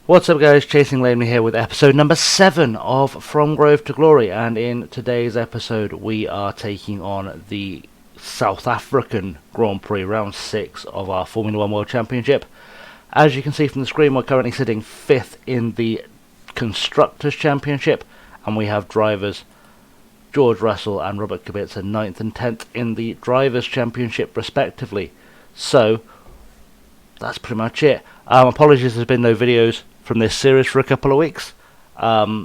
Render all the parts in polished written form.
What's up guys, Chasing Laney here with episode number 7 of From Grove to Glory, and in today's episode we are taking on the South African Grand Prix, round 6 of our Formula 1 World Championship. As you can see from the screen, we're currently sitting 5th in the Constructors' Championship, and we have drivers George Russell and Robert Kubica 9th and 10th in the Drivers' Championship respectively. So, that's pretty much it. Apologies there's been no videos from this series for a couple of weeks. I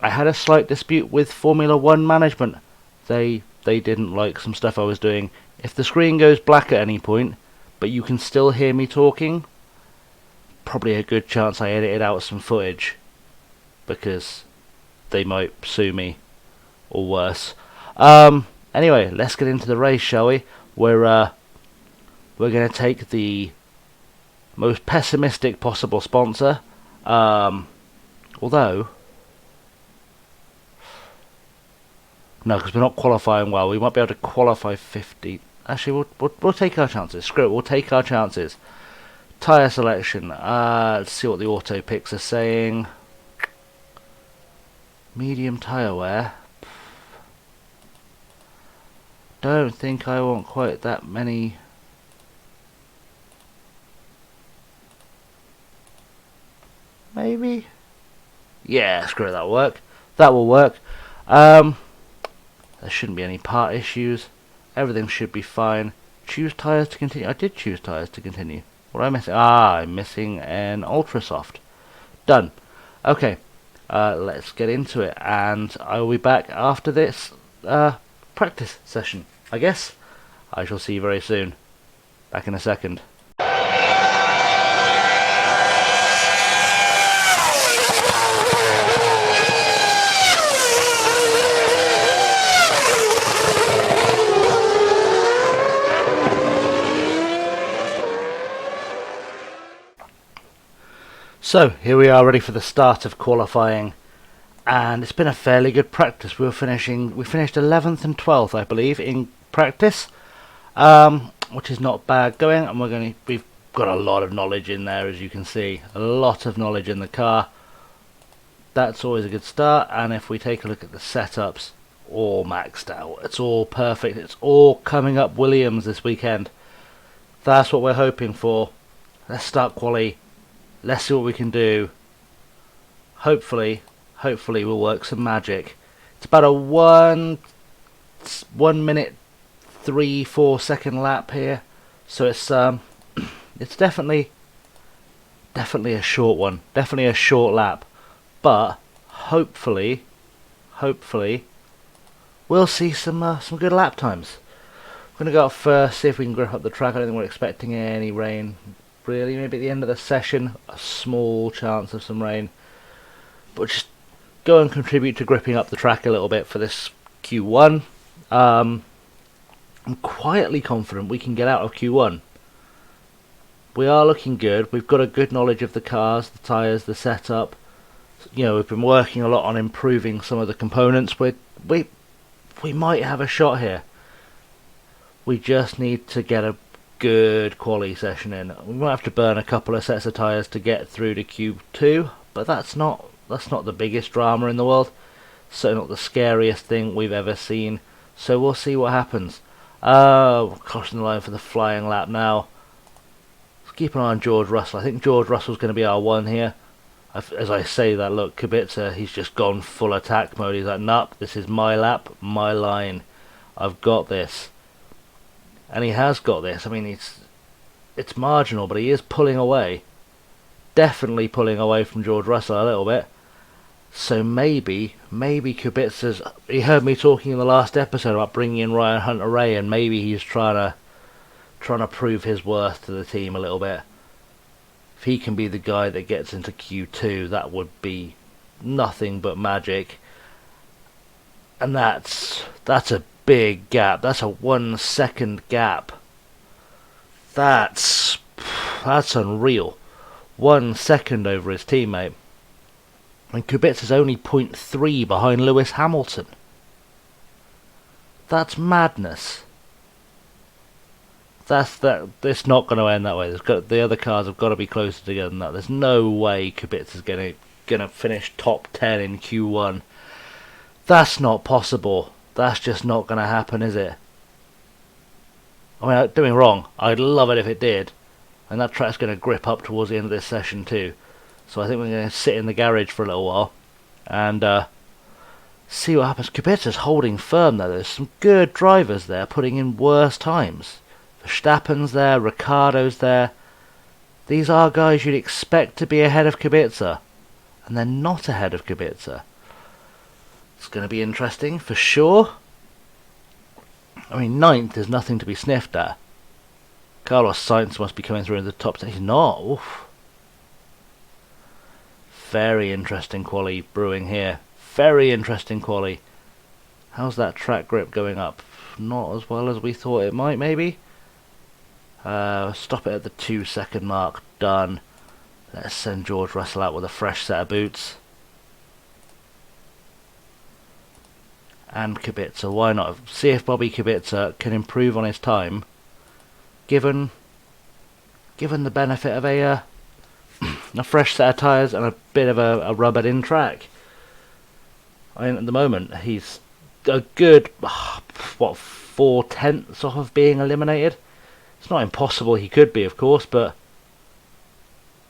had a slight dispute with Formula 1 management. They didn't like some stuff I was doing. If the screen goes black at any point, but you can still hear me talking, probably a good chance I edited out some footage, because they might sue me, or worse. Anyway, let's get into the race, shall we? We're going to take the most pessimistic possible sponsor. Although, no, because we're not qualifying well. We might be able to qualify 50. Actually, we'll take our chances. Screw it, we'll take our chances. Tyre selection. Let's see what the auto picks are saying. Medium tyre wear. Don't think I want quite that many. Maybe? Yeah, screw it, that'll work. That will work. There shouldn't be any part issues. Everything should be fine. Choose tyres to continue. I did choose tyres to continue. What am I missing? I'm missing an Ultra Soft. Done. Okay, let's get into it. And I will be back after this practice session, I guess. I shall see you very soon. Back in a second. So, here we are ready for the start of qualifying, and it's been a fairly good practice. We finished 11th and 12th, I believe, in practice, which is not bad going, and we've got a lot of knowledge in there, as you can see, a lot of knowledge in the car. That's always a good start. And if we take a look at the setups, all maxed out, it's all perfect, it's all coming up Williams this weekend. That's what we're hoping for. Let's start quali. Let's see what we can do. Hopefully we'll work some magic. It's about a 1 minute 3-4 second lap here, so it's definitely a short one, definitely a short lap. But hopefully we'll see some good lap times. We're gonna go up first, see if we can grip up the track. I don't think we're expecting any rain. Really, maybe at the end of the session, a small chance of some rain, but just go and contribute to gripping up the track a little bit for this Q1. I'm quietly confident we can get out of Q1. We are looking good. We've got a good knowledge of the cars, the tyres, the setup. You know, we've been working a lot on improving some of the components. We might have a shot here. We just need to get a good quali session in. We might have to burn a couple of sets of tyres to get through to Q2, but that's not the biggest drama in the world. So not the scariest thing we've ever seen. So we'll see what happens. Crossing the line for the flying lap now. Let's keep an eye on George Russell. I think George Russell's going to be our one here. As I say that, look, Kubica, he's just gone full attack mode. He's like, nope, this is my lap, my line. I've got this. And he has got this. I mean, it's marginal, but he is pulling away. Definitely pulling away from George Russell a little bit. So maybe Kubica's... He heard me talking in the last episode about bringing in Ryan Hunter-Reay, and maybe he's trying to prove his worth to the team a little bit. If he can be the guy that gets into Q2, that would be nothing but magic. And that's a big gap. That's a 1 second gap. That's unreal. 1 second over his teammate. And Kubica's only 0.3 behind Lewis Hamilton. That's madness. It's not going to end that way. The other cars have got to be closer together than that. There's no way Kubica's gonna finish top 10 in Q1. That's not possible. That's just not going to happen, is it? I mean, don't get me wrong, I'd love it if it did. And that track's going to grip up towards the end of this session too. So I think we're going to sit in the garage for a little while and see what happens. Kubica's holding firm there. There's some good drivers there putting in worse times. Verstappen's there, Ricciardo's there. These are guys you'd expect to be ahead of Kubica. And they're not ahead of Kubica. It's going to be interesting for sure. I mean, 9th is nothing to be sniffed at. Carlos Sainz must be coming through in the top 10. He's not. Oof. Very interesting quali brewing here. Very interesting quali. How's that track grip going up? Not as well as we thought it might, maybe. Stop it at the 2-second mark. Done. Let's send George Russell out with a fresh set of boots. And Kubica, why not? See if Bobby Kubica can improve on his time, given the benefit of a fresh set of tyres and a bit of a rubbered in track. I mean, at the moment he's a good 4/10 off of being eliminated. It's not impossible he could be, of course, but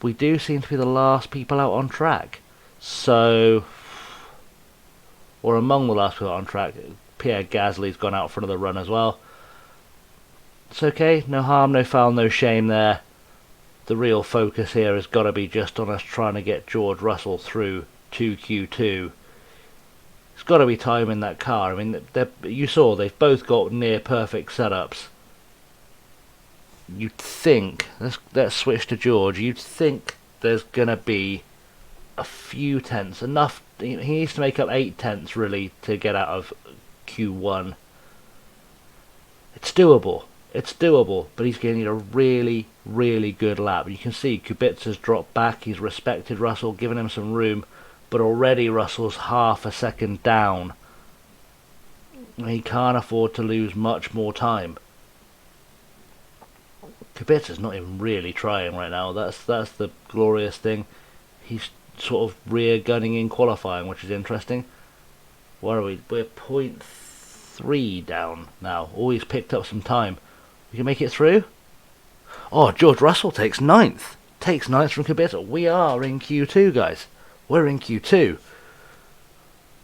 we do seem to be the last people out on track. So, or among the last people out on track. Pierre Gasly's gone out for another run as well. It's okay, no harm, no foul, no shame there. The real focus here has got to be just on us trying to get George Russell through to Q2. It's got to be time in that car. I mean, you saw they've both got near perfect setups. You'd think, let's switch to George, you'd think there's going to be a few tenths, enough. He needs to make up 8 tenths really to get out of Q1. It's doable, but he's going to need a really, really good lap. You can see Kubica's dropped back, he's respected Russell, given him some room, but already Russell's half a second down. He can't afford to lose much more time. Kubica's not even really trying right now. That's the glorious thing. He's sort of rear gunning in qualifying, which is interesting. Where are we? We're 0.3 down now. Oh, he's picked up some time. We can make it through. Oh, George Russell takes 9th. Takes 9th from Kubica. We are in Q2, guys. We're in Q2.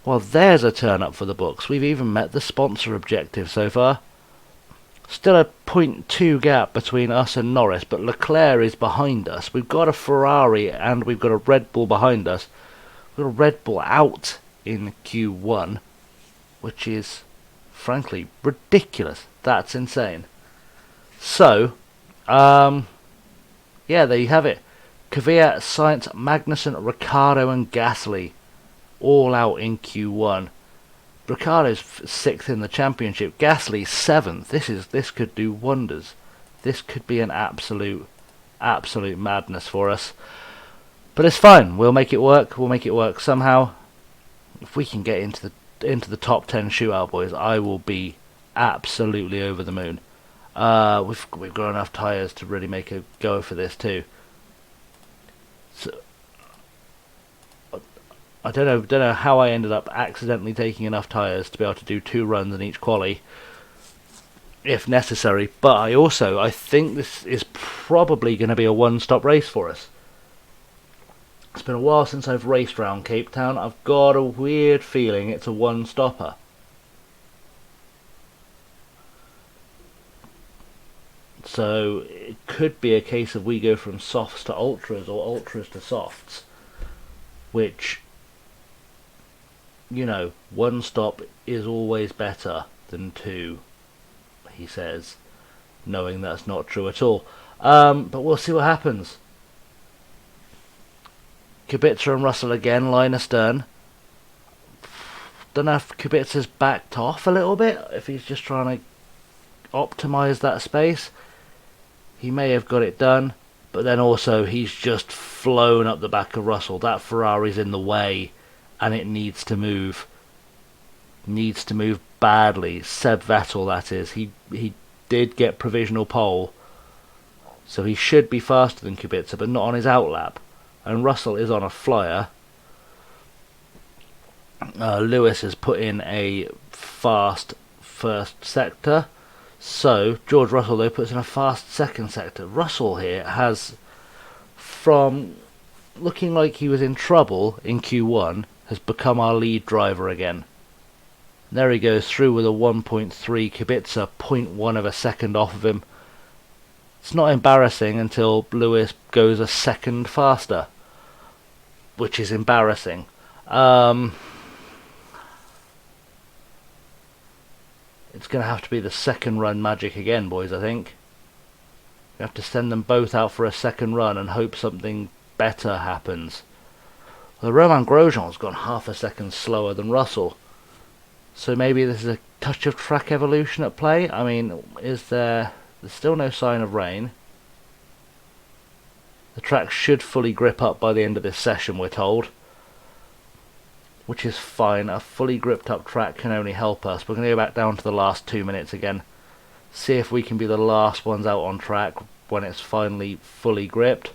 Well, there's a turn up for the books. We've even met the sponsor objective so far. Still a 0.2 gap between us and Norris, but Leclerc is behind us. We've got a Ferrari and we've got a Red Bull behind us. We've got a Red Bull out in Q1, which is, frankly, ridiculous. That's insane. So, yeah, there you have it. Kvyat, Sainz, Magnussen, Ricciardo and Gasly all out in Q1. Ricciardo's 6th in the championship. Gasly's 7th. This could do wonders. This could be an absolute madness for us. But it's fine. We'll make it work. We'll make it work somehow. If we can get into the top 10 shootout, boys, I will be absolutely over the moon. We've got enough tyres to really make a go for this too. So, I don't know how I ended up accidentally taking enough tyres to be able to do 2 runs in each quali, if necessary. But I think this is probably going to be a one-stop race for us. It's been a while since I've raced around Cape Town. I've got a weird feeling it's a one-stopper. So it could be a case of we go from softs to ultras or ultras to softs, which, you know, one stop is always better than 2, he says, knowing that's not true at all. But we'll see what happens. Kubica and Russell again, line astern. Don't know if Kubica's backed off a little bit, if he's just trying to optimise that space. He may have got it done, but then also he's just flown up the back of Russell. That Ferrari's in the way, and it needs to move. Needs to move badly. Seb Vettel, that is. He did get provisional pole, so he should be faster than Kubica, but not on his outlap. And Russell is on a flyer. Lewis has put in a fast first sector, so George Russell though puts in a fast second sector. Russell here has, from looking like he was in trouble in Q1, has become our lead driver again. There he goes through with a 1.3. Kubica 0.1 of a second off of him. It's not embarrassing until Lewis goes a second faster, which is embarrassing. It's going to have to be the second run magic again, boys, I think. We have to send them both out for a second run and hope something better happens. Well, Romain Grosjean's gone half a second slower than Russell. So maybe this is a touch of track evolution at play. I mean, there's still no sign of rain. The track should fully grip up by the end of this session, we're told. Which is fine. A fully gripped up track can only help us. We're going to go back down to the last 2 minutes again. See if we can be the last ones out on track when it's finally fully gripped.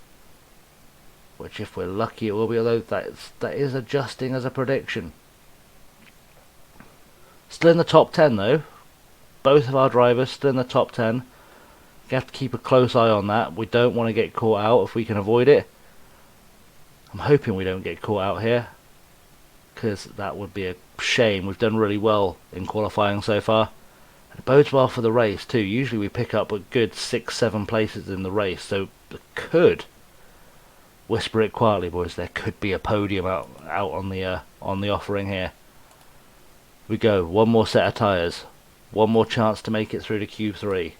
Which, if we're lucky, it will be, although that is adjusting as a prediction. Still in the top 10 though. Both of our drivers still in the top 10. We have to keep a close eye on that. We don't want to get caught out if we can avoid it. I'm hoping we don't get caught out here, because that would be a shame. We've done really well in qualifying so far. It bodes well for the race too. Usually we pick up a good 6-7 places in the race, so it could, whisper it quietly boys, there could be a podium out on the offering here. We go, one more set of tyres, one more chance to make it through to Q3.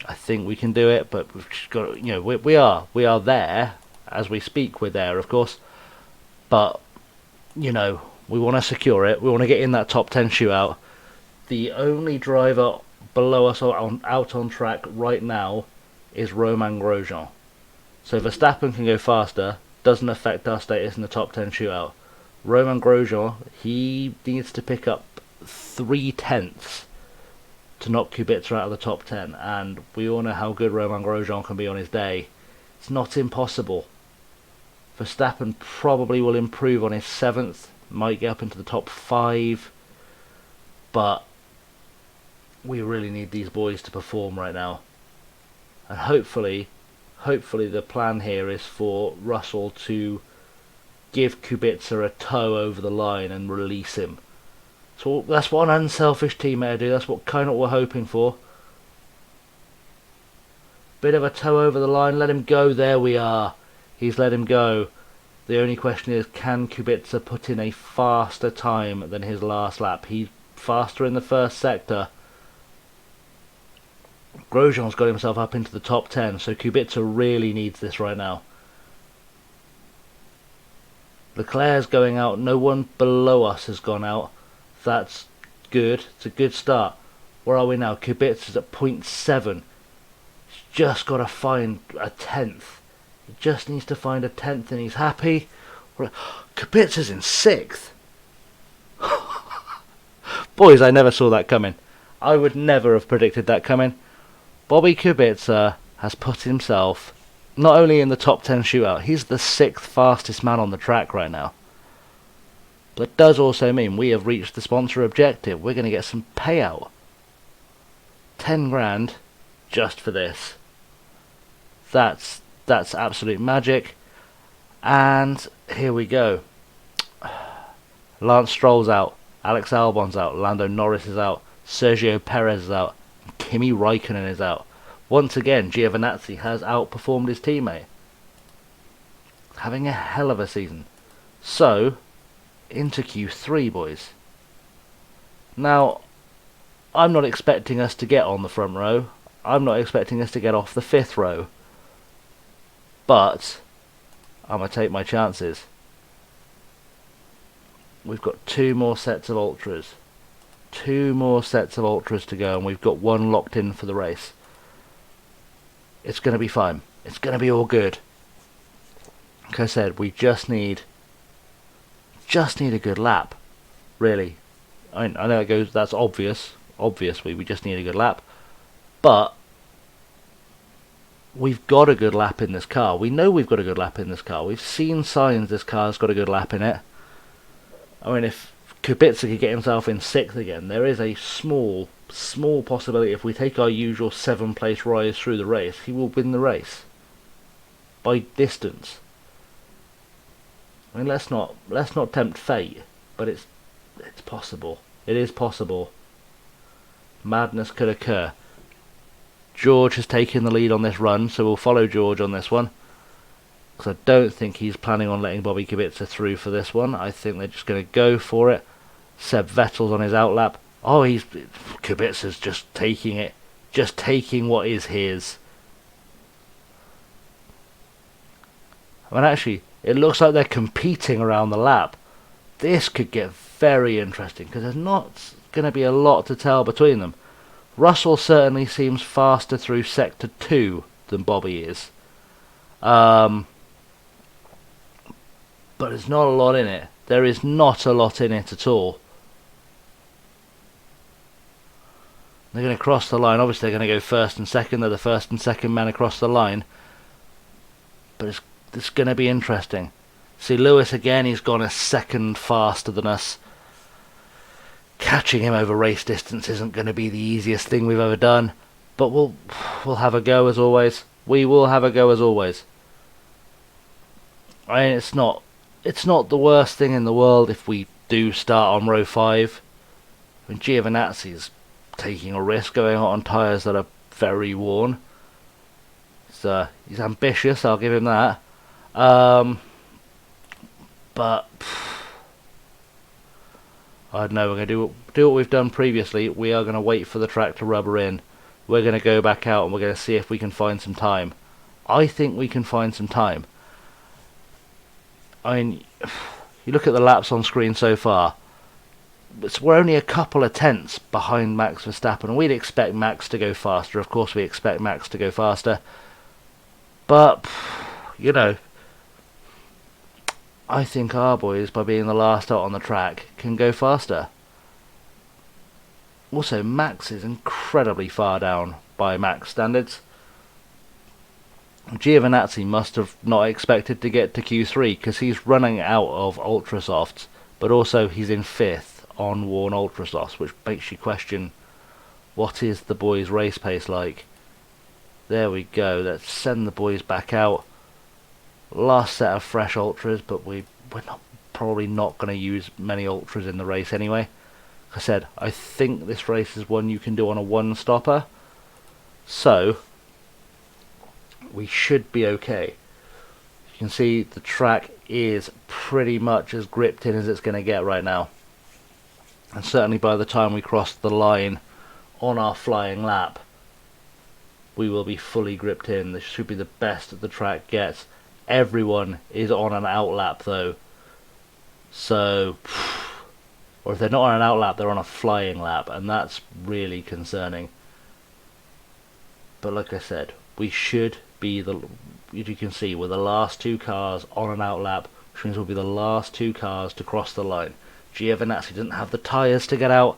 I think we can do it, but we've just got, you know, we are there as we speak. We're there, of course, but you know, we want to secure it. We want to get in that top 10 shootout. The only driver below us out on track right now is Romain Grosjean. So Verstappen can go faster, doesn't affect our status in the top 10 shootout. Romain Grosjean, he needs to pick up 3/10 to knock Kubica out of the top 10, and we all know how good Romain Grosjean can be on his day. It's not impossible. Verstappen probably will improve on his 7th, might get up into the top 5, but we really need these boys to perform right now. And hopefully the plan here is for Russell to give Kubica a tow over the line and release him. So that's what an unselfish teammate would do. That's what we're hoping for. Bit of a tow over the line, let him go. There we are. He's let him go. The only question is, can Kubica put in a faster time than his last lap? He's faster in the first sector. Grosjean's got himself up into the top 10, so Kubica really needs this right now. Leclerc's going out. No one below us has gone out. That's good. It's a good start. Where are we now? Kubica's at 0.7. He's just got to find a 10th. He just needs to find a 10th and he's happy. Kubica's in 6th. Boys, I never saw that coming. I would never have predicted that coming. Bobby Kubica has put himself not only in the top 10 shootout, he's the 6th fastest man on the track right now. But it does also mean we have reached the sponsor objective. We're going to get some payout. 10 grand just for this. That's absolute magic. And here we go. Lance Stroll's out. Alex Albon's out. Lando Norris is out. Sergio Perez is out. Kimi Raikkonen is out. Once again, Giovinazzi has outperformed his teammate. Having a hell of a season. So, into Q3, boys. Now, I'm not expecting us to get on the front row. I'm not expecting us to get off the 5th row. But, I'm going to take my chances. We've got 2 more sets of ultras. 2 more sets of ultras to go, and we've got 1 locked in for the race. It's going to be fine. It's going to be all good. Like I said, we just need a good lap. Really. I know that's obvious. obviously. We just need a good lap. But we've got a good lap in this car. We know we've got a good lap in this car. We've seen signs this car's got a good lap in it. I mean, if Kubica could get himself in 6th again, there is a small possibility if we take our usual 7th-place rise through the race, he will win the race. By distance. I mean, let's not tempt fate, but it's possible. It is possible. Madness could occur. George has taken the lead on this run, so we'll follow George on this one. Because I don't think he's planning on letting Bobby Kubica through for this one. I think they're just going to go for it. Seb Vettel's on his outlap. Oh, Kubica's just taking it. Just taking what is his. I mean, actually, it looks like they're competing around the lap. This could get very interesting, because there's not going to be a lot to tell between them. Russell certainly seems faster through Sector 2 than Bobby is. But there's not a lot in it. There is not a lot in it at all. They're going to cross the line. Obviously, they're going to go first and second. They're the first and second men across the line. But it's going to be interesting. See, Lewis again, he's gone a second faster than us. Catching him over race distance isn't going to be the easiest thing we've ever done. But we'll have a go as always. We will have a go as always. I mean, it's not the worst thing in the world if we do start on row 5. I mean, Giovinazzi's taking a risk going out on tyres that are very worn. So he's ambitious, I'll give him that. But I don't know, we're going to do what we've done previously. We are going to wait for the track to rubber in. We're going to go back out and we're going to see if we can find some time. I think we can find some time. I mean, you look at the laps on screen so far. We're only a couple of tenths behind Max Verstappen, and we'd expect Max to go faster. Of course we expect Max to go faster. But, you know, I think our boys, by being the last out on the track, can go faster. Also, Max is incredibly far down by Max standards. Giovinazzi must have not expected to get to Q3 because he's running out of Ultra Softs, but also he's in 5th on worn Ultra Softs, which makes you question, what is the boys' race pace like? There we go, let's send the boys back out. Last set of fresh Ultras, but we're probably not going to use many Ultras in the race anyway. Like I said, I think this race is one you can do on a one-stopper, so we should be okay. You can see the track is pretty much as gripped in as it's going to get right now. And certainly by the time we cross the line on our flying lap, we will be fully gripped in. This should be the best that the track gets. Everyone is on an outlap though. So, or if they're not on an outlap, they're on a flying lap, and that's really concerning. But like I said, we should be as you can see, we're the last 2 cars on an outlap, which means we'll be the last 2 cars to cross the line. Giovinazzi doesn't have the tyres to get out.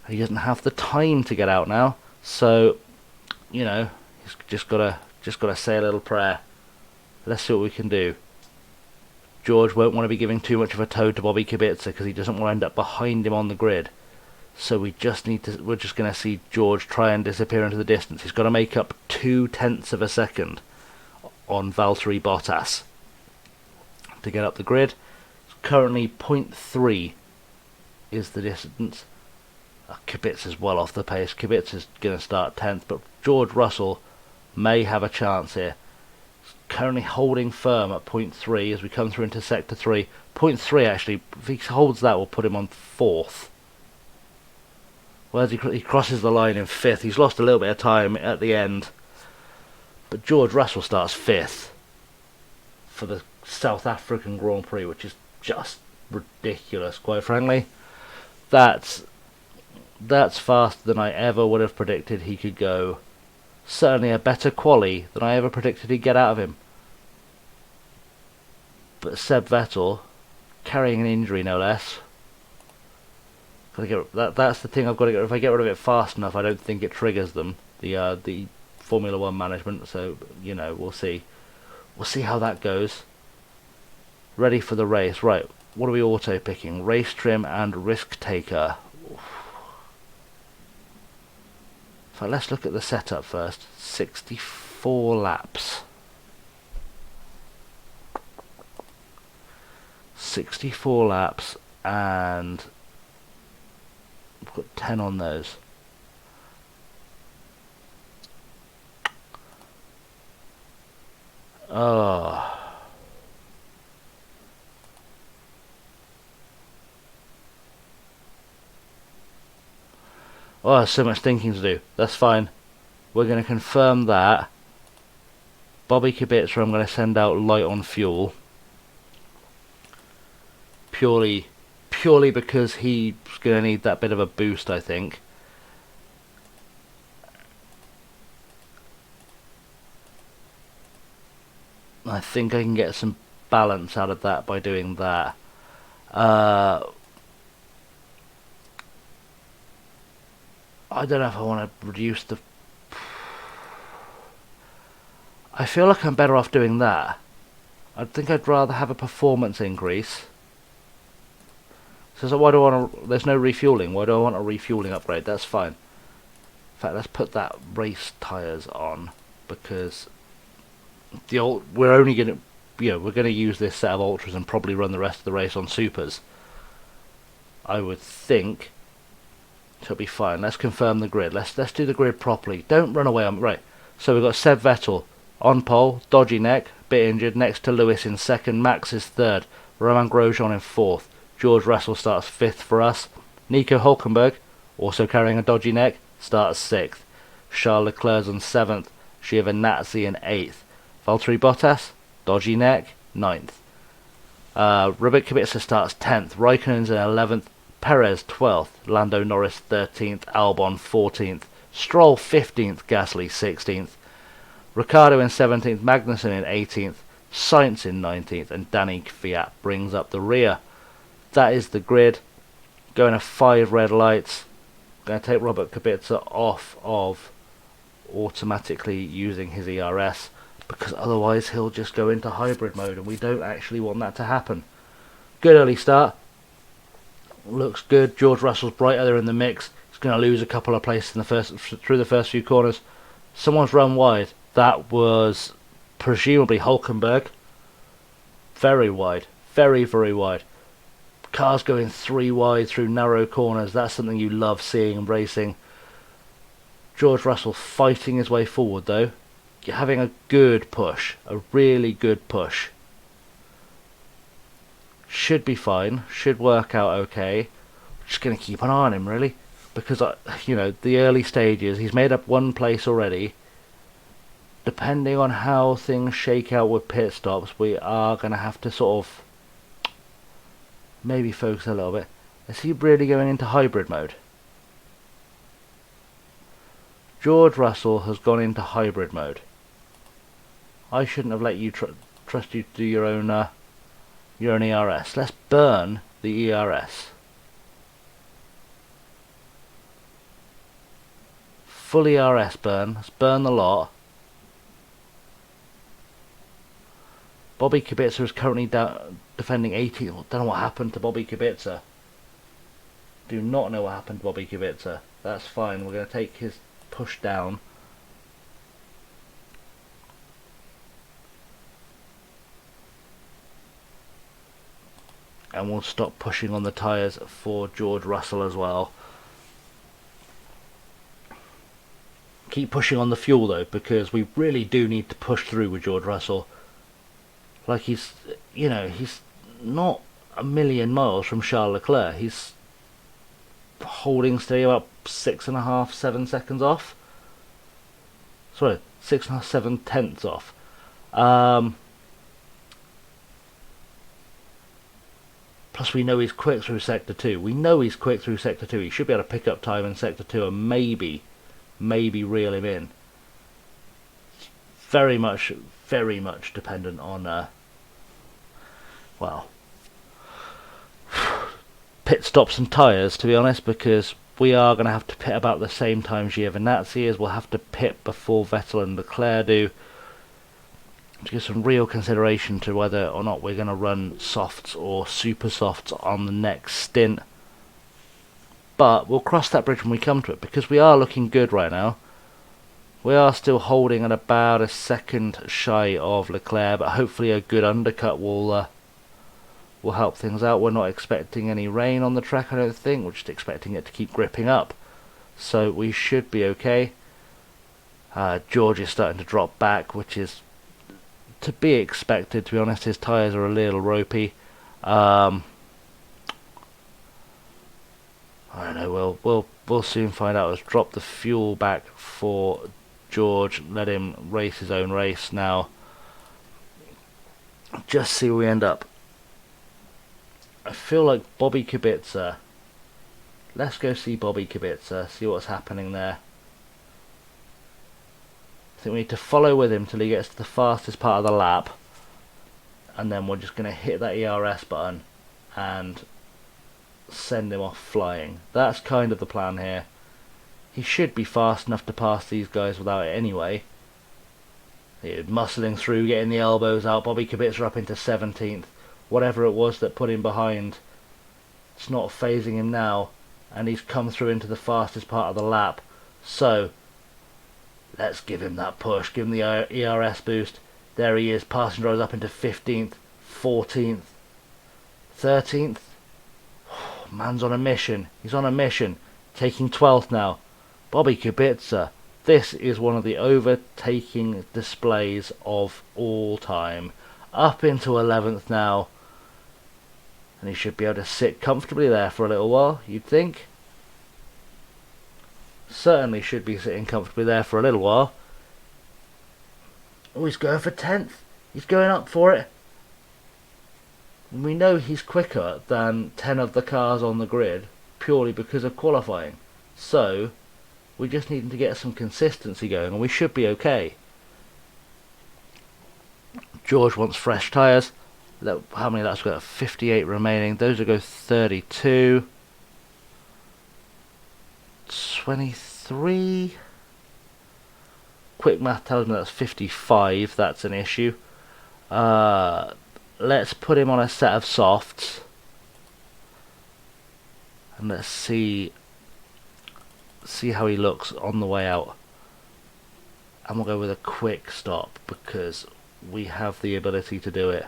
He doesn't have the time to get out now. So, you know, he's just gotta say a little prayer. Let's see what we can do. George won't want to be giving too much of a tow to Bobby Kubica because he doesn't want to end up behind him on the grid. So we're just going to see George try and disappear into the distance. He's got to make up 0.2 of a second on Valtteri Bottas to get up the grid. Currently 0.3 is the distance. Kubica's well off the pace. Kubica's going to start 10th, but George Russell may have a chance here. He's currently holding firm at 0.3 as we come through into Sector 3. 0.3 actually, if he holds that, will put him on 4th. Whereas he crosses the line in 5th. He's lost a little bit of time at the end. But George Russell starts 5th for the South African Grand Prix, which is just ridiculous, quite frankly. That's faster than I ever would have predicted he could go. Certainly a better quali than I ever predicted he'd get out of him. But Seb Vettel, carrying an injury no less, Gotta get that's the thing I've got to get. If I get rid of it fast enough, I don't think it triggers them. The Formula One management. So you know, we'll see. We'll see how that goes. Ready for the race, right? What are we auto picking? Race trim and risk taker. So let's look at the setup first. 64 laps. 64 laps, and we've got 10 on those. Oh. Oh, there's so much thinking to do. That's fine. We're going to confirm that. Bobby Kubica, I'm going to send out light on fuel. Purely because he's going to need that bit of a boost, I think. I think I can get some balance out of that by doing that. I don't know if I want to reduce the... I feel like I'm better off doing that. I think I'd rather have a performance increase. So why do I want to... There's no refueling. Why do I want a refueling upgrade? That's fine. In fact, let's put that race tyres on, because we're only going to... we're going to use this set of ultras and probably run the rest of the race on supers. I would think... It'll be fine. Let's confirm the grid. Let's do the grid properly. Don't run away on... Right. So we've got Seb Vettel on pole, dodgy neck, bit injured, next to Lewis in second, Max is third, Romain Grosjean in fourth, George Russell starts fifth for us, Nico Hulkenberg, also carrying a dodgy neck, starts sixth, Charles Leclerc's on seventh, Giovinazzi in eighth, Valtteri Bottas, dodgy neck, ninth, Robert Kubica starts 10th, Raikkonen's in 11th, Perez 12th, Lando Norris 13th, Albon 14th, Stroll 15th, Gasly 16th, Ricciardo in 17th, Magnussen in 18th, Sainz in 19th, and Danny Kvyat brings up the rear. That is the grid. Going to 5 red lights. Going to take Robert Kubica off of automatically using his ERS, because otherwise he'll just go into hybrid mode, and we don't actually want that to happen. Good early start. Looks good. George Russell's brighter there in the mix. He's going to lose a couple of places through the first few corners. Someone's run wide. That was presumably Hulkenberg. Very wide. Very, very wide. Cars going 3 wide through narrow corners. That's something you love seeing in racing. George Russell fighting his way forward though. You're having a good push. A really good push. Should be fine. Should work out okay. Just going to keep an eye on him really. Because, the early stages, he's made up 1 place already. Depending on how things shake out with pit stops, we are going to have to sort of maybe focus a little bit. Is he really going into hybrid mode? George Russell has gone into hybrid mode. I shouldn't have let you trust you to do your own ERS. Let's burn the ERS. Full ERS burn. Let's burn the lot. Bobby Kubica is currently defending 18th. Don't know what happened to Bobby Kubica. Do not know what happened to Bobby Kubica. That's fine. We're going to take his push down. And we'll stop pushing on the tyres for George Russell as well. Keep pushing on the fuel though, because we really do need to push through with George Russell. Like he's not a million miles from Charles Leclerc. He's holding steady about 6.5, 7 seconds off. Sorry, 6.5, 7 tenths off. Plus we know he's quick through Sector 2. We know he's quick through Sector 2. He should be able to pick up time in Sector 2 and maybe reel him in. Very much dependent on, pit stops and tyres, to be honest, because we are going to have to pit about the same time Giovinazzi is. We'll have to pit before Vettel and Leclerc do, to give some real consideration to whether or not we're going to run softs or super softs on the next stint. But we'll cross that bridge when we come to it, because we are looking good right now. We are still holding at about a second shy of Leclerc, but hopefully a good undercut will help things out. We're not expecting any rain on the track, I don't think. We're just expecting it to keep gripping up, so we should be okay. George is starting to drop back, which is to be expected, to be honest. His tyres are a little ropey. I don't know. We'll soon find out. Let's drop the fuel back for George. Let him race his own race now. Just see where we end up. I feel like Bobby Kubica. Let's go see Bobby Kubica. See what's happening there. I think we need to follow with him till he gets to the fastest part of the lap, and then we're just going to hit that ERS button and send him off flying. That's kind of the plan here. He should be fast enough to pass these guys without it anyway. He's muscling through, getting the elbows out. Bobby Kubica up into 17th. Whatever it was that put him behind, it's not phasing him now, and he's come through into the fastest part of the lap. So let's give him that push, give him the ERS boost. There he is, passing drivers up into 15th, 14th, 13th. Man's on a mission. He's on a mission. Taking 12th now. Bobby Kubica. This is one of the overtaking displays of all time. Up into 11th now. And he should be able to sit comfortably there for a little while, you'd think. Certainly should be sitting comfortably there for a little while. Oh, he's going for 10th. He's going up for it. We know he's quicker than 10 of the cars on the grid, purely because of qualifying. So we just need to get some consistency going, and we should be okay. George wants fresh tyres. How many laps we got? 58 remaining. Those will go 32. 23. Quick math tells me that's 55. That's an issue. Let's put him on a set of softs, and let's see how he looks on the way out. And we'll go with a quick stop because we have the ability to do it.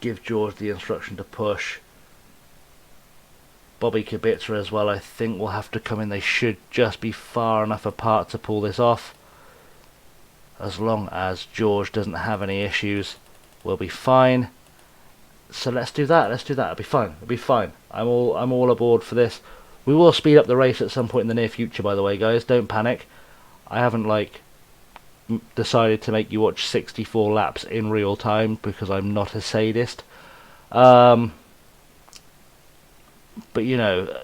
Give George the instruction to push. Bobby Kubica as well, I think, will have to come in. They should just be far enough apart to pull this off. As long as George doesn't have any issues, we'll be fine. So let's do that. It'll be fine. I'm all aboard for this. We will speed up the race at some point in the near future, by the way, guys. Don't panic. I haven't decided to make you watch 64 laps in real time because I'm not a sadist. But you know,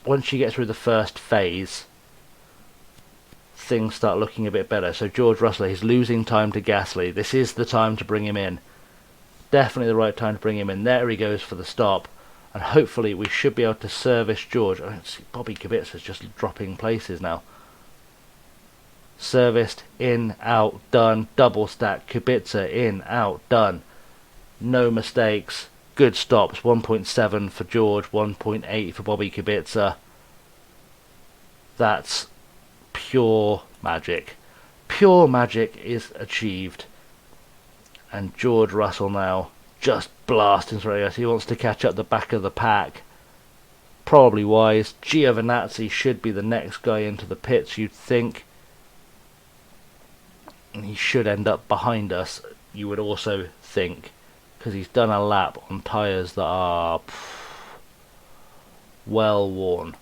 once you get through the first phase, things start looking a bit better. So George Russell is losing time to Gasly. This is the time to bring him in. Definitely the right time to bring him in. There he goes for the stop, and hopefully we should be able to service George. I don't see Bobby Kubica is just dropping places now. Serviced, in, out, done. Double stack. Kubica, in, out, done. No mistakes. Good stops. 1.7 for George, 1.8 for Bobby Kubica. That's pure magic. Pure magic is achieved. And George Russell now just blasting through us. He wants to catch up the back of the pack. Probably wise. Giovinazzi should be the next guy into the pits, you'd think. And he should end up behind us, you would also think. Because he's done a lap on tyres that are well worn. In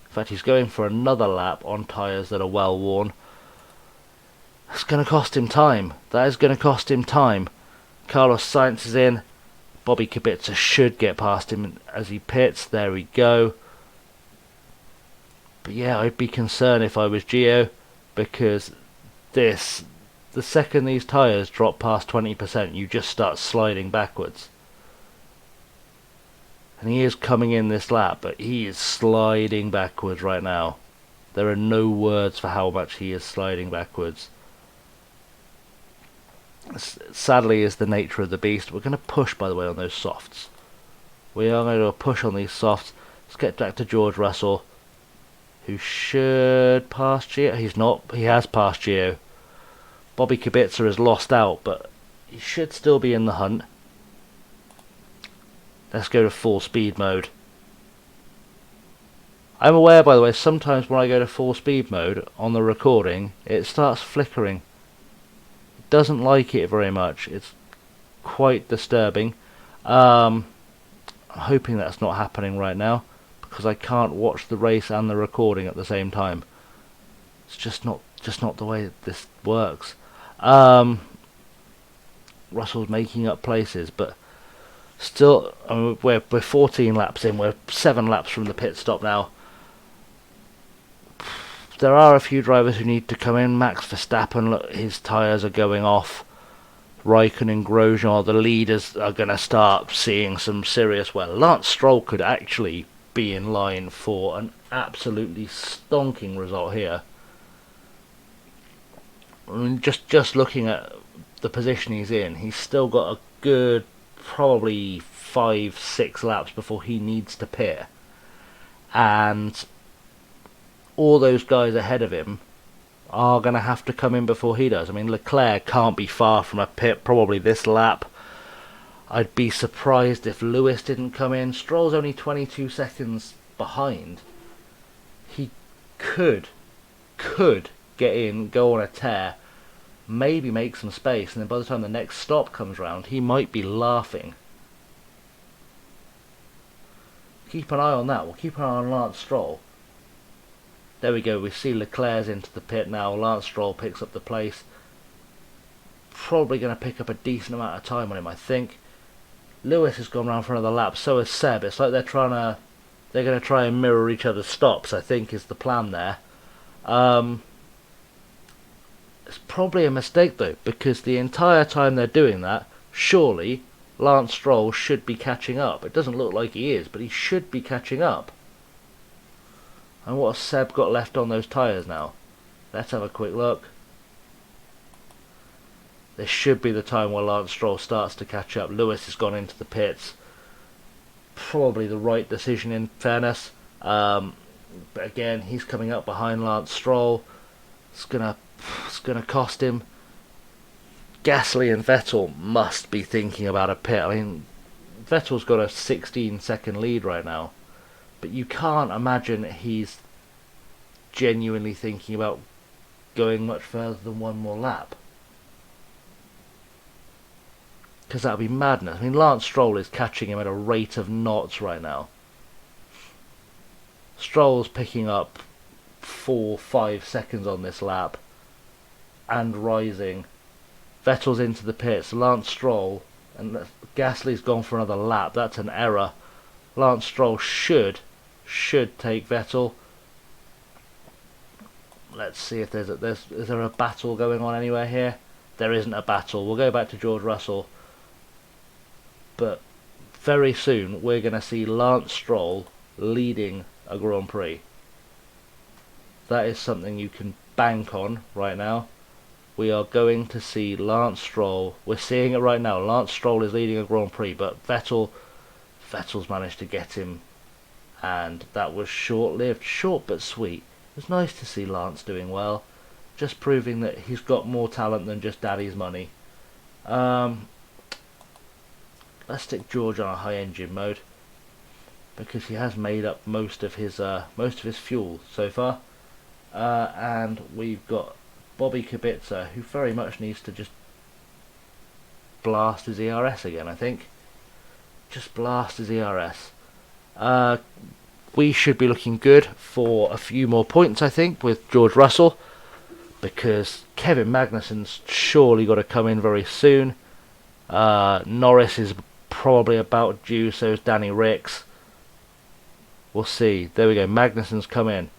fact, he's going for another lap on tyres that are well worn. That's going to cost him time. That is going to cost him time. Carlos Sainz is in. Bobby Kubica should get past him as he pits. There we go. But yeah, I'd be concerned if I was Gio, because this the second these tyres drop past 20%, you just start sliding backwards. And he is coming in this lap, but he is sliding backwards right now. There are no words for how much he is sliding backwards. Sadly is the nature of the beast. We're going to push, by the way, on those softs. We are going to push on these softs. Let's get back to George Russell, who should pass Gio. He's not. He has passed Gio. Bobby Kubica has lost out, but he should still be in the hunt. Let's go to full speed mode. I'm aware, by the way, sometimes when I go to full speed mode on the recording, it starts flickering. It doesn't like it very much. It's quite disturbing. I'm hoping that's not happening right now, because I can't watch the race and the recording at the same time. It's just not the way that this works. Russell's making up places, but still, I mean, we're 14 laps in. We're 7 laps from the pit stop now. There are a few drivers who need to come in. Max Verstappen, look, his tyres are going off. Raikkonen and Grosjean, the leaders, are going to start seeing some serious wear. Lance Stroll could actually be in line for an absolutely stonking result here. I mean, just looking at the position he's in, he's still got a good probably 5-6 laps before he needs to pit. And all those guys ahead of him are going to have to come in before he does. I mean, Leclerc can't be far from a pit probably this lap. I'd be surprised if Lewis didn't come in. Stroll's only 22 seconds behind. He could get in, go on a tear, maybe make some space, and then by the time the next stop comes round, he might be laughing. Keep an eye on that. We'll keep an eye on Lance Stroll. There we go, we see Leclerc's into the pit now. Lance Stroll picks up the place. Probably going to pick up a decent amount of time on him, I think. Lewis has gone round for another lap, so has Seb. It's like they're going to try and mirror each other's stops, I think is the plan there. It's probably a mistake though, because the entire time they're doing that, surely Lance Stroll should be catching up. It doesn't look like he is, but he should be catching up. And what has Seb got left on those tyres now? Let's have a quick look. This should be the time where Lance Stroll starts to catch up. Lewis has gone into the pits. Probably the right decision in fairness. But again, he's coming up behind Lance Stroll. It's gonna cost him. Gasly and Vettel must be thinking about a pit. I mean, Vettel's got a 16-second lead right now. But you can't imagine he's genuinely thinking about going much further than one more lap. Because that would be madness. I mean, Lance Stroll is catching him at a rate of knots right now. Stroll's picking up 4-5 seconds on this lap and rising. Vettel's into the pits. Lance Stroll, and Gasly's gone for another lap. That's an error. Lance Stroll should take Vettel. Let's see if is there a battle going on anywhere here? There isn't a battle. We'll go back to George Russell. But very soon we're going to see Lance Stroll leading a Grand Prix. That is something you can bank on right now. We are going to see Lance Stroll. We're seeing it right now. Lance Stroll is leading a Grand Prix, but Vettel's managed to get him, and that was short-lived. Short but sweet. It was nice to see Lance doing well, just proving that he's got more talent than just daddy's money. Let's stick George on a high engine mode, because he has made up most of his fuel so far. And we've got Bobby Kubica, who very much needs to just blast his ERS again, I think. Just blast his ERS. We should be looking good for a few more points, I think, with George Russell, because Kevin Magnussen's surely got to come in very soon. Norris is probably about due, so is Danny Ricks. We'll see. There we go. Magnussen's come in.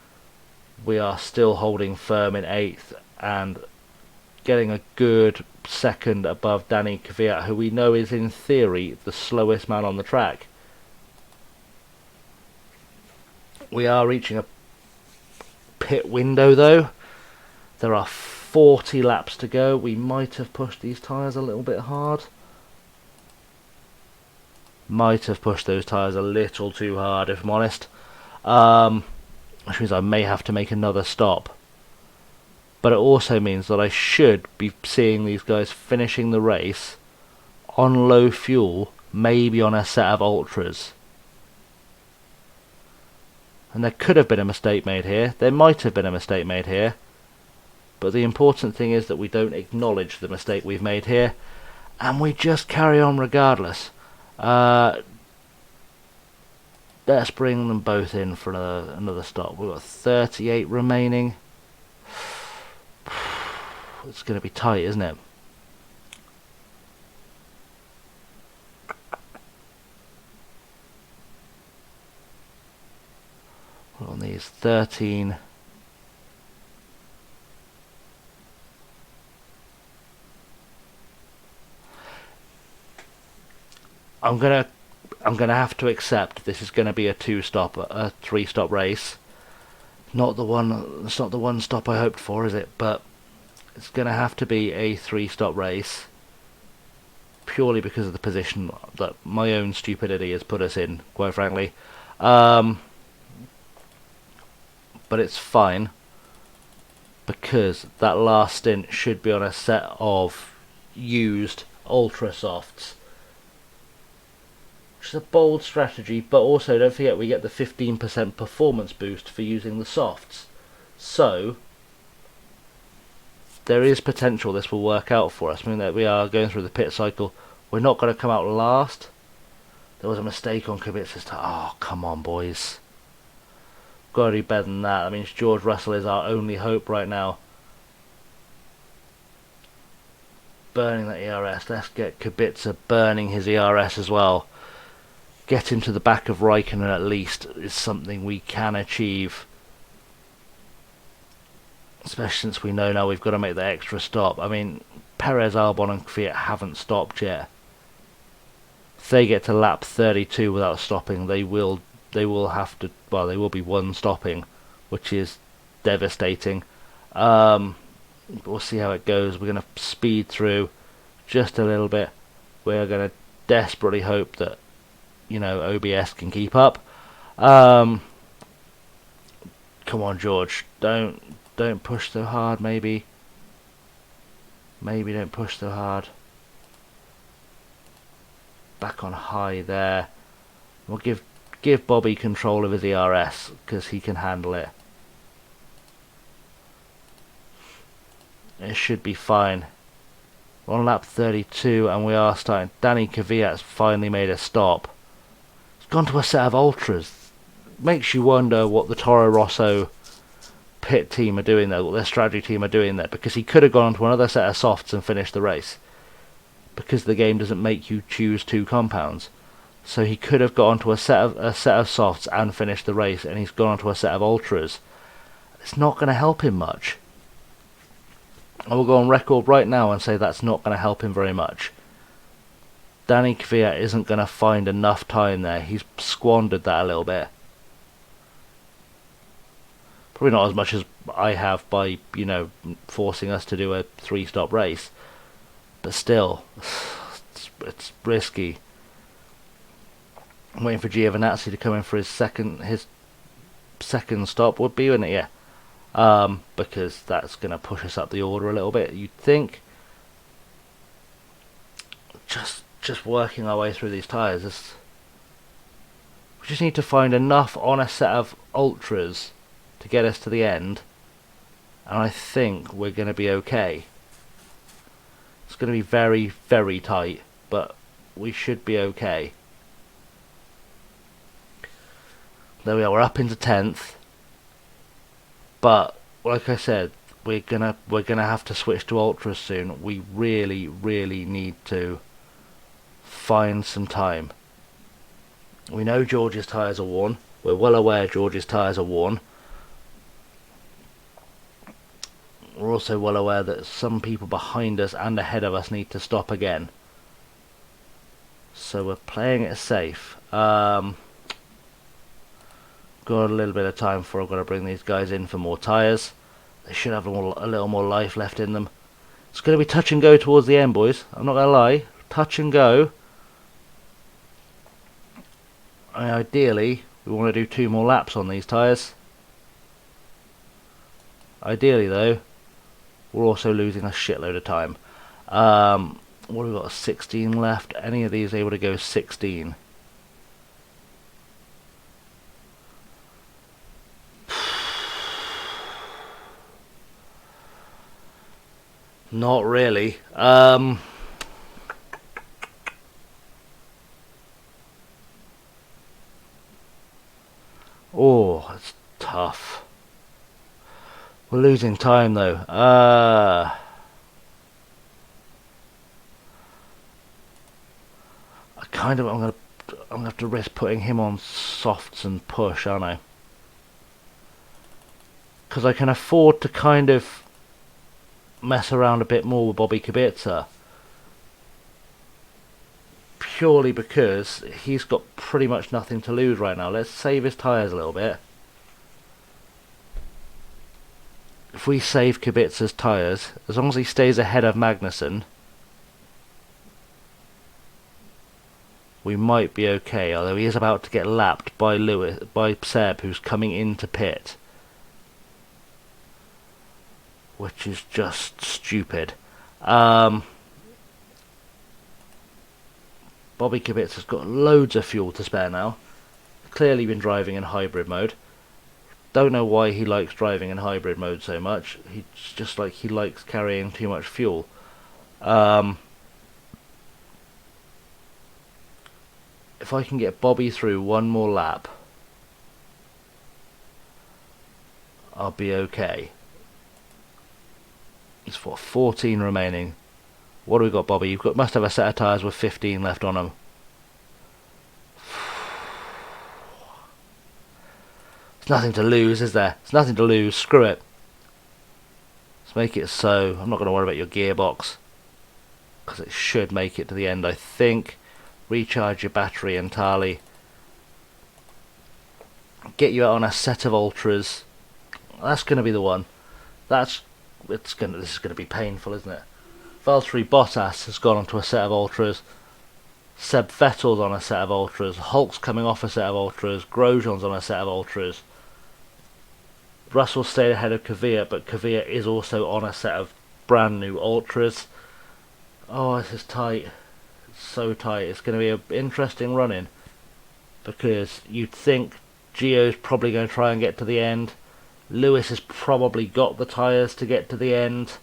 We are still holding firm in 8th, and getting a good second above Danny Kvyat, who we know is in theory the slowest man on the track. We are reaching a pit window though. There are 40 laps to go. We might have pushed these tyres a little bit hard. Might have pushed those tyres a little too hard, if I'm honest. Which means I may have to make another stop. But it also means that I should be seeing these guys finishing the race on low fuel, maybe on a set of ultras. And there could have been a mistake made here. There might have been a mistake made here. But the important thing is that we don't acknowledge the mistake we've made here, and we just carry on regardless. Let's bring them both in for another stop. We've got 38 remaining. It's going to be tight, isn't it? We're on these 13. I'm gonna have to accept this is gonna be a 3-stop race. It's not the one stop I hoped for, is it? But it's gonna have to be a 3-stop race, purely because of the position that my own stupidity has put us in, quite frankly. But it's fine, because that last stint should be on a set of used ultra softs. Which is a bold strategy, but also don't forget we get the 15% performance boost for using the softs. So there is potential this will work out for us. I mean that we are going through the pit cycle. We're not going to come out last. There was a mistake on Kubica's tyre. Oh, come on, boys. Got to do better than that. That means George Russell is our only hope right now. Burning that ERS. Let's get Kubica burning his ERS as well. Get him to the back of Raikkonen at least is something we can achieve. Especially since we know now we've got to make that extra stop. I mean, Perez, Albon and Kvyat haven't stopped yet. If they get to lap 32 without stopping, they will have to, well, they will be one stopping, which is devastating. We'll see how it goes. We're going to speed through just a little bit. We're going to desperately hope that, you know, OBS can keep up. Come on, George, don't push so hard. Maybe don't push so hard. Back on high there. We'll give Bobby control of his ERS because he can handle it. It should be fine. We're on lap 32 and we are starting. Danny Kvyat's finally made a stop. He's gone to a set of ultras. Makes you wonder what the Toro Rosso pit team are doing there, what their strategy team are doing there, because he could have gone to another set of softs and finished the race. Because the game doesn't make you choose two compounds. So he could have gone to a set of softs and finished the race, and he's gone to a set of ultras. It's not going to help him much. I will go on record right now and say that's not going to help him very much. Danny Kvyat isn't going to find enough time there. He's squandered that a little bit. Probably not as much as I have by, you know, forcing us to do a 3-stop race. But still, it's risky. I'm waiting for Giovinazzi to come in for his second stop would be, wouldn't it? Yeah. Because that's going to push us up the order a little bit, you'd think. Just working our way through these tyres. We just need to find enough on a set of ultras to get us to the end, and I think we're going to be okay. It's going to be very, very tight, but we should be okay. There we are, we're up into 10th. But like I said, we're gonna have to switch to ultras soon. We really, really need to find some time. We know George's tyres are worn. We're well aware George's tyres are worn. we're also well aware that some people behind us and ahead of us need to stop again. So we're playing it safe. Got a little bit of time before I've got to bring these guys in for more tyres. They should have a little more life left in them. It's going to be touch and go towards the end, boys. I'm not going to lie. Touch and go. Ideally, we want to do 2 more laps on these tyres. Ideally, though, we're also losing a shitload of time. What have we got? 16 left. Any of these able to go 16? Not really. Oh, it's tough. We're losing time though. I'm gonna have to risk putting him on softs and push, aren't I? Because I can afford to kind of mess around a bit more with Bobby Kubica. Purely because he's got pretty much nothing to lose right now. Let's save his tyres a little bit. If we save Kubica's tyres, as long as he stays ahead of Magnussen, we might be okay. Although he is about to get lapped by Seb, who's coming into pit, which is just stupid. Bobby Kubica's got loads of fuel to spare now. Clearly been driving in hybrid mode. Don't know why he likes driving in hybrid mode so much. He's just like he likes carrying too much fuel. If I can get Bobby through one more lap, I'll be okay. It's for 14 remaining. What do we got, Bobby? Must have a set of tyres with 15 left on them. There's nothing to lose, is there? There's nothing to lose. Screw it. Let's make it so. I'm not going to worry about your gearbox, because it should make it to the end, I think. Recharge your battery entirely. Get you out on a set of ultras. That's going to be the one. This is going to be painful, isn't it? Valtteri Bottas has gone onto a set of ultras. Seb Vettel's on a set of ultras. Hulk's coming off a set of ultras. Grosjean's on a set of ultras. Russell stayed ahead of Kvyat, but Kvyat is also on a set of brand new ultras. Oh, this is tight. It's so tight. It's going to be an interesting run-in, because you'd think Gio's probably going to try and get to the end. Lewis has probably got the tyres to get to the end.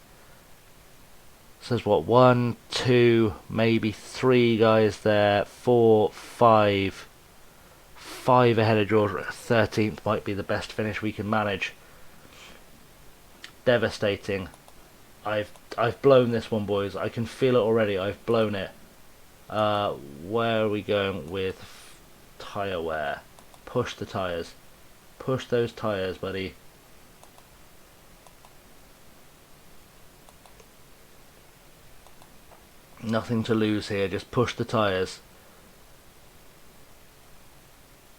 So there's what, 1, 2, maybe 3 guys there, 4, 5 ahead of George. 13th might be the best finish we can manage. Devastating. I've blown this one, boys. I can feel it already. I've blown it. Where are we going with tyre wear? Push the tyres. Push those tyres, buddy. Nothing to lose here, just push the tyres.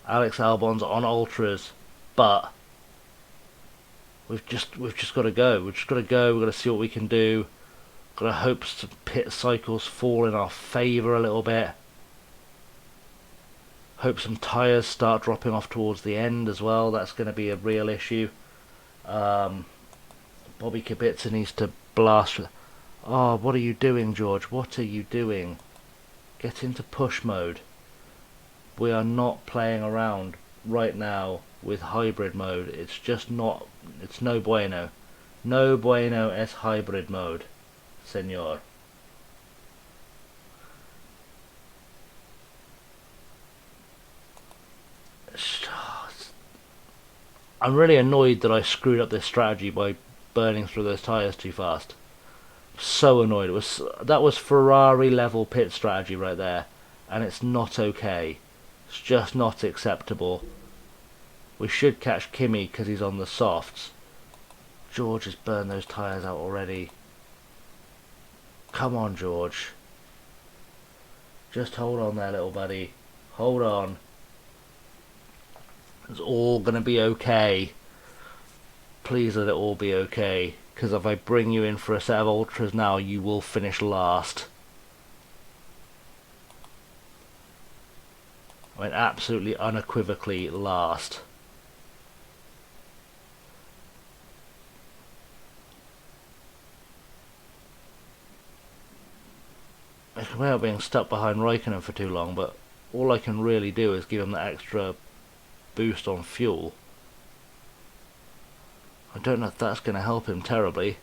Alex Albon's on ultras, but we've just got to go. We've just got to go. We've got to see what we can do. Got to hope some pit cycles fall in our favour a little bit. Hope some tyres start dropping off towards the end as well. That's going to be a real issue. Bobby Kubica needs to blast. Oh, what are you doing, George? What are you doing? Get into push mode. We are not playing around right now with hybrid mode. It's just not. It's no bueno. No bueno es hybrid mode, senor. I'm really annoyed that I screwed up this strategy by burning through those tyres too fast. So annoyed. That was Ferrari level pit strategy right there, and it's not okay. It's just not acceptable. We should catch Kimi because he's on the softs. George has burned those tyres out already. Come on, George. Just hold on there, little buddy. Hold on. It's all going to be okay. Please let it all be okay. Because if I bring you in for a set of ultras now, you will finish last. I mean, absolutely unequivocally last. I can about being stuck behind Raikkonen for too long, but all I can really do is give him that extra boost on fuel. I don't know if that's going to help him terribly.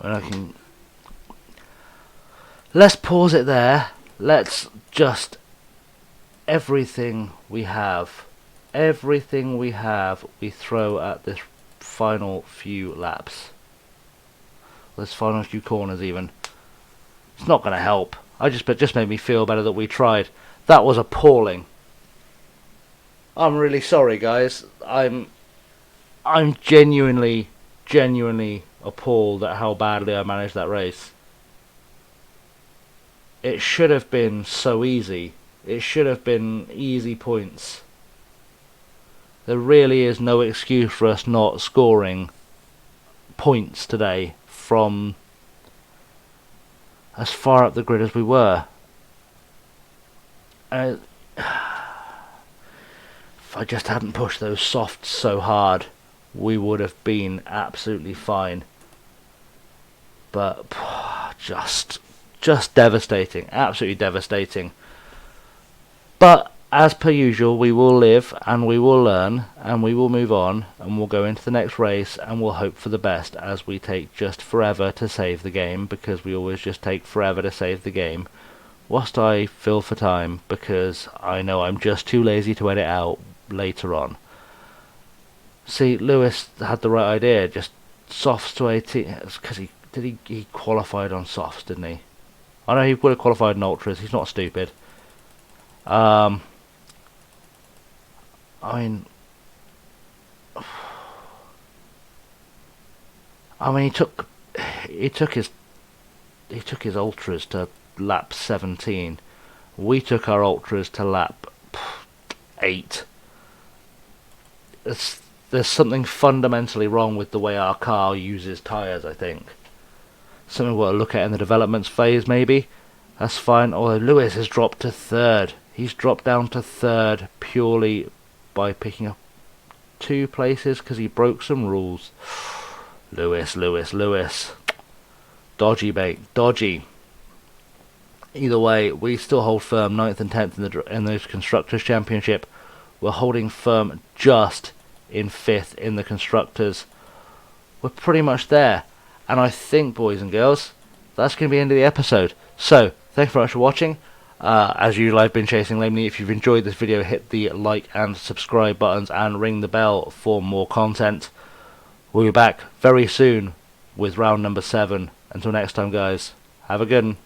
I can. Let's pause it there. Let's just everything we have, we throw at this final few laps. This final few corners, even. It's not going to help. It just made me feel better that we tried. That was appalling. I'm really sorry, guys. I'm genuinely appalled at how badly I managed that race. It should have been so easy. It should have been easy points. There really is no excuse for us not scoring points today from as far up the grid as we were. If I just hadn't pushed those softs so hard, we would have been absolutely fine. But just devastating, absolutely devastating. But as per usual, we will live and we will learn and we will move on and we'll go into the next race and we'll hope for the best, as we take just forever to save the game, because we always just take forever to save the game, whilst I fill for time because I know I'm just too lazy to edit out later on. See, Lewis had the right idea, just softs to 18, because he qualified on softs, didn't he? I know he would have qualified in ultras, he's not stupid. I mean, he took his ultras to lap 17. We took our ultras to lap 8. There's something fundamentally wrong with the way our car uses tyres, I think. Something we'll look at in the developments phase, maybe. That's fine. Although Lewis has dropped to 3rd. He's dropped down to 3rd purely by picking up 2 places because he broke some rules. Lewis. Dodgy, mate. Dodgy. Either way, we still hold firm 9th and 10th in the Constructors' Championship. We're holding firm just in 5th in the Constructors. We're pretty much there. And I think, boys and girls, that's going to be the end of the episode. So, thanks very much for watching. As usual, I've been Chasing Lamely. If you've enjoyed this video, hit the like and subscribe buttons and ring the bell for more content. We'll be back very soon with round number 7. Until next time, guys, have a good one.